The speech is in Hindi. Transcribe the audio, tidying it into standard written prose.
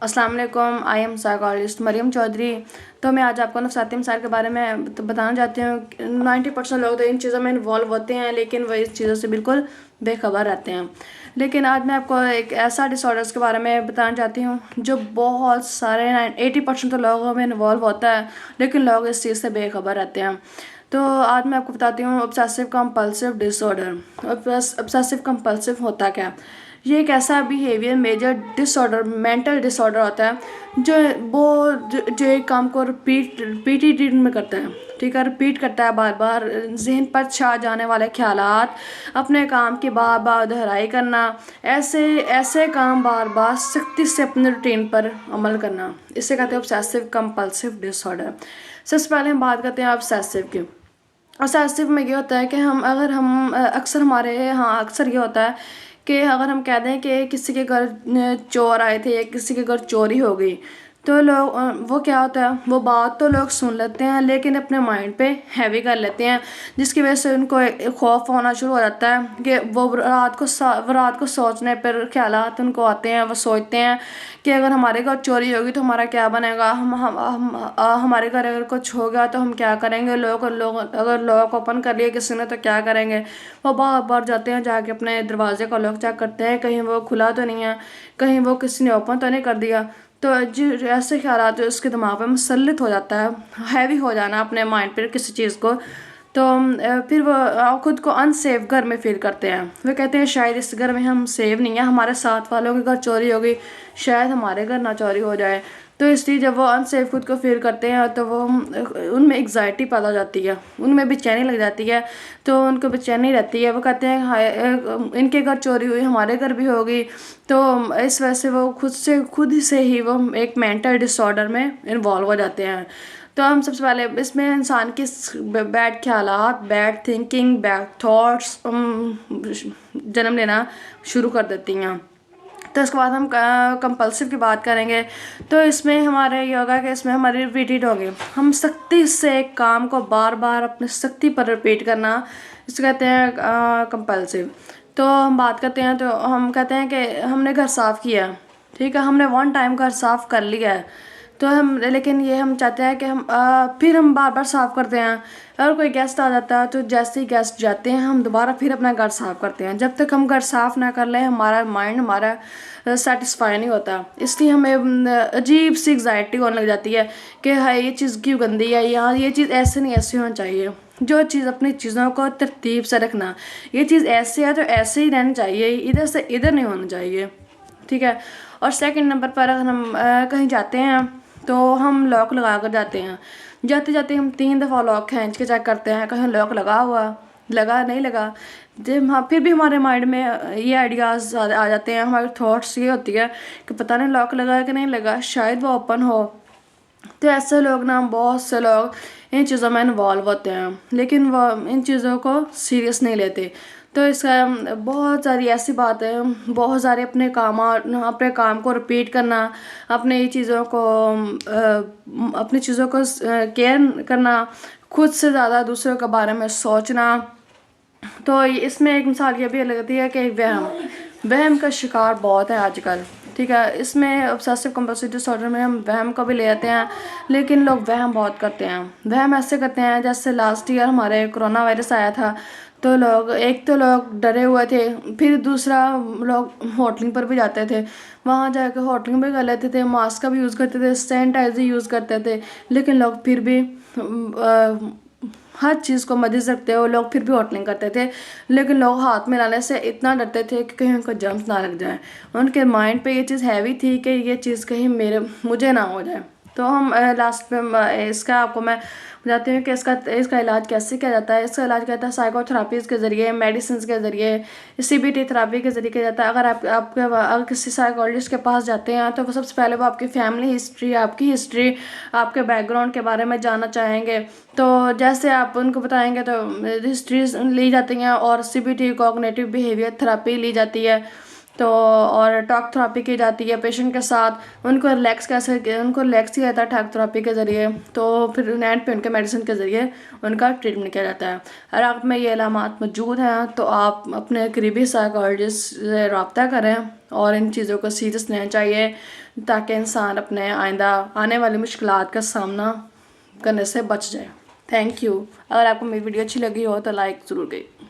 अस्सलाम वालेकुम। I am psychologist Mariam Chaudhry. तो मैं आज आपको नफसाती मसाइल के बारे में बताना चाहती हूँ। 90% लोग तो इन चीज़ों में इन्वॉल्व होते हैं, लेकिन वो इस चीज़ों से बिल्कुल बेखबर रहते हैं। लेकिन आज मैं आपको एक ऐसा डिसऑर्डर्स के बारे में बताना चाहती हूँ जो बहुत सारे 80% तो लोगों में इन्वॉल्व होता है, लेकिन लोग इस चीज़ से बेखबर रहते हैं। तो आज मैं आपको बताती हूँ obsessive compulsive disorder. Obsessive compulsive होता क्या है? ये एक ऐसा behaviour major disorder, mental disorder होता है जो जो एक काम को रिपीटेड में करता है। ठीक है, रिपीट करता है बार बार। जहन पर छा जाने वाले ख्यालात, अपने काम की बार बार दोहराई करना, ऐसे ऐसे काम बार बार सख्ती से अपने रूटीन पर अमल करना, इसे कहते हैं ऑब्सेसिव कंपल्सिव डिसऑर्डर। सबसे पहले हम बात करते हैं ऑब्सेसिव की। ऑब्सेसिव में ये होता है कि हम अक्सर हमारे यहाँ अक्सर ये होता है कि अगर हम कह दें कि किसी के घर चोर आए थे या किसी के घर चोरी हो गई, तो लोग वो क्या होता है, वो बात तो लोग सुन लेते हैं लेकिन अपने माइंड पे हैवी कर लेते हैं, जिसकी वजह से उनको एक खौफ होना शुरू हो जाता है कि वो रात को सोचने पर ख्यालात उनको आते हैं। वो सोचते हैं कि अगर हमारे घर चोरी होगी तो हमारा क्या बनेगा, हमारे घर अगर कुछ हो गया तो हम क्या करेंगे, अगर लॉक ओपन कर लिया किसी ने तो क्या करेंगे। वो बार बार जाते हैं, जाके अपने दरवाजे का लॉक चेक करते हैं, कहीं वो खुला तो नहीं है, कहीं वो किसी ने ओपन तो नहीं कर दिया। तो जो ऐसे ख्याल जो उसके दिमाग पे मुसल्लित हो जाता है, हैवी हो जाना अपने माइंड पर किसी चीज़ को। तो फिर वो खुद को अनसेफ घर में फील करते हैं। वो कहते हैं शायद इस घर में हम सेफ नहीं है, हमारे साथ वालों के घर चोरी हो गई, शायद हमारे घर ना चोरी हो जाए। तो इसलिए जब वो अनसेफ खुद को फील करते हैं तो वो उनमें एग्जाइटी पैदा हो जाती है, उनमें बेचैनी लग जाती है। तो उनको बेचैनी रहती है, वो कहते हैं हाय इनके घर चोरी हुई, हमारे घर भी होगी। तो इस वजह से वो खुद से ही वो एक मेंटल डिसऑर्डर में इन्वॉल्व हो जाते हैं। तो हम सबसे पहले इसमें इंसान की बैड ख्यालात, बैड थिंकिंग, बैड थॉट्स जन्म लेना शुरू कर देती हैं। तो इसके बाद हम कंपल्सिव की बात करेंगे। तो इसमें हमारे ये होगा कि इसमें हमारी रिपीटेड होगी, हम सख्ती से एक काम को बार बार अपने सख्ती पर रिपीट करना, इसको कहते हैं कंपल्सिव। तो हम बात करते हैं, तो हम कहते हैं कि हमने घर साफ़ किया, ठीक है, हमने वन टाइम घर साफ़ कर लिया है, तो लेकिन ये हम चाहते हैं कि फिर हम बार बार साफ़ करते हैं। अगर कोई गेस्ट आ जाता है तो जैसे ही गेस्ट जाते हैं हम दोबारा फिर अपना घर साफ़ करते हैं। जब तक हम घर साफ़ ना कर लें हमारा माइंड हमारा सेटिस्फाई नहीं होता, इसलिए हमें अजीब सी एग्जाइटी होने लग जाती है कि हाय ये चीज़ क्यों गंदी है, यहाँ ये चीज़ ऐसे नहीं ऐसे होना चाहिए। जो चीज़ अपनी चीज़ों को तरतीब से रखना, ये चीज़ ऐसे है तो ऐसे ही रहनी चाहिए, इधर से इधर नहीं होना चाहिए, ठीक है। और सेकंड नंबर पर अगर हम कहीं जाते हैं तो हम लॉक लगा कर जाते हैं। जाते जाते हम 3 दफ़ा लॉक खींच के चेक करते हैं कहीं लॉक लगा नहीं लगा। जब हाँ फिर भी हमारे माइंड में ये आइडियाज़ आ जाते हैं, हमारे थॉट्स ये होती है कि पता नहीं लॉक लगा कि नहीं लगा, शायद वो ओपन हो। तो ऐसे लोग ना, बहुत से लोग इन चीज़ों में इन्वॉल्व होते हैं लेकिन वो इन चीज़ों को सीरियस नहीं लेते। तो इसका बहुत सारी ऐसी बात है, बहुत सारे अपने काम को रिपीट करना, अपनी चीज़ों को केयर करना, खुद से ज़्यादा दूसरों के बारे में सोचना। तो इसमें एक मिसाल ये भी लगती है कि वहम का शिकार बहुत है आजकल, ठीक है। इसमें ऑब्सेसिव कंपल्सिव डिसऑर्डर में हम वहम को भी ले आते हैं, लेकिन लोग वहम बहुत करते हैं। वहम ऐसे करते हैं जैसे लास्ट ईयर हमारे कोरोना वायरस आया था, तो लोग डरे हुए थे, फिर दूसरा लोग होटलिंग पर भी जाते थे, वहाँ जाकर होटलिंग भी कर लेते थे, मास्क का भी यूज़ करते थे, सैनिटाइजर यूज़ करते थे, लेकिन लोग फिर भी हर चीज़ को मद्देनजर रखते हुए लोग फिर भी होटलिंग करते थे। लेकिन लोग हाथ मिलाने से इतना डरते थे कि कहीं उनको जम्स ना लग जाए, उनके माइंड पे ये चीज़ हैवी थी कि ये चीज़ कहीं मुझे ना हो जाए। तो हम लास्ट में इसका आपको मैं बताती हूँ कि इसका इलाज कैसे किया जाता है। इसका इलाज कहता है साइकोथेरापीज़ के ज़रिए, मेडिसिन के ज़रिए, CBT थेरापी के ज़रिए किया जाता है। अगर किसी साइकोलॉजिस्ट के पास जाते हैं तो वो सबसे पहले वो आपकी फैमिली हिस्ट्री, आपकी हिस्ट्री, आपके बैकग्राउंड के बारे में जानना चाहेंगे। तो जैसे आप उनको बताएंगे तो हिस्ट्रीज ली जाती हैं और CBT कॉग्निटिव बिहेवियर थेरापी ली जाती है। तो और टॉक थेरेपी की जाती है पेशेंट के साथ, उनको रिलैक्स किया जाता है टॉक थेरेपी के ज़रिए। तो फिर एंड पे उनके मेडिसिन के ज़रिए उनका ट्रीटमेंट किया जाता है। अगर आप में ये अलामात मौजूद हैं तो आप अपने करीबी साइकोलॉजिस्ट से रब्ता करें और इन चीज़ों को सीरियस लेना चाहिए, ताकि इंसान अपने आइंदा आने वाली मुश्किलात का सामना करने से बच जाए। Thank you. अगर आपको मेरी वीडियो अच्छी लगी हो तो लाइक ज़रूर करें।